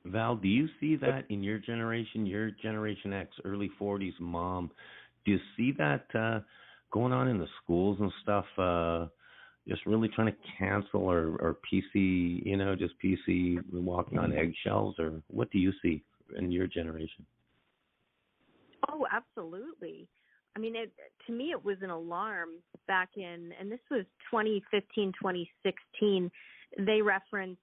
Val, do you see that in your Generation X, early 40s mom? Do you see that going on in the schools and stuff? Just really trying to cancel or PC, just PC walking on eggshells, or what do you see in your generation? Oh, absolutely. I mean, to me, it was an alarm back in, and this was 2015, 2016. They referenced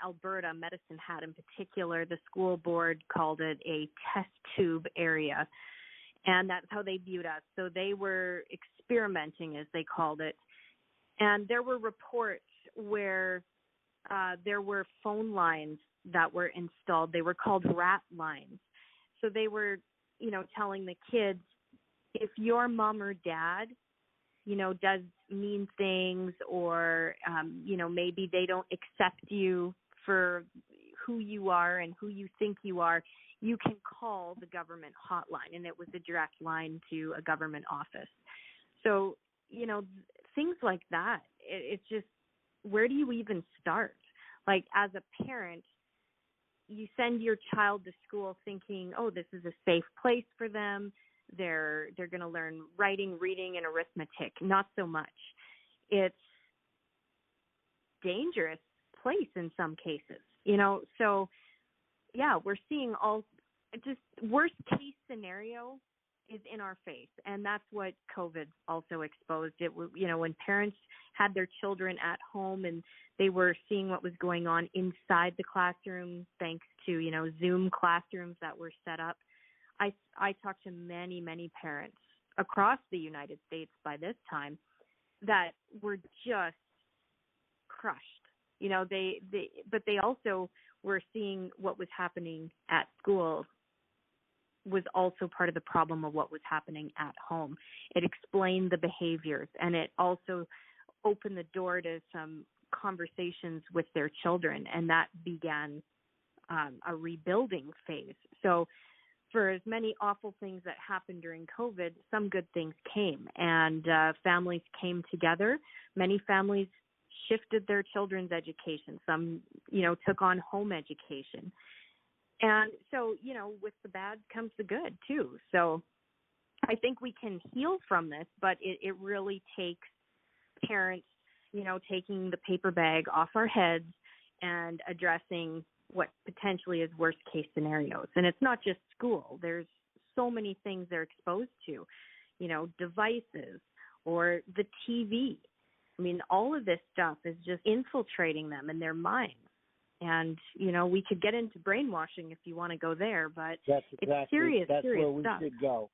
Alberta, Medicine Hat in particular. The school board called it a test tube area, and that's how they viewed us. So they were experimenting, as they called it. And there were reports where there were phone lines that were installed. They were called rat lines. So they were, telling the kids, if your mom or dad, does mean things or, maybe they don't accept you for who you are and who you think you are, you can call the government hotline. And it was a direct line to a government office. So, things like that, it's just, where do you even start? Like, as a parent, you send your child to school thinking, oh, this is a safe place for them. They're going to learn writing, reading, and arithmetic. Not so much. It's dangerous place in some cases, So, yeah, we're seeing just worst case scenario is in our face, and that's what COVID also exposed. It was, when parents had their children at home and they were seeing what was going on inside the classroom, thanks to Zoom classrooms that were set up. I talked to many, many parents across the United States by this time that were just crushed. But they also were seeing what was happening at school was also part of the problem of what was happening at home. It explained the behaviors, and it also opened the door to some conversations with their children, and that began a rebuilding phase. So for as many awful things that happened during COVID, some good things came, and families came together. Many families shifted their children's education. Some, took on home education. And so, with the bad comes the good, too. So I think we can heal from this, but it really takes parents, taking the paper bag off our heads and addressing what potentially is worst case scenarios. And it's not just school. There's so many things they're exposed to, devices or the TV. I mean, all of this stuff is just infiltrating them in their minds. And, we could get into brainwashing if you want to go there, but that's it's serious where we stuff. should go.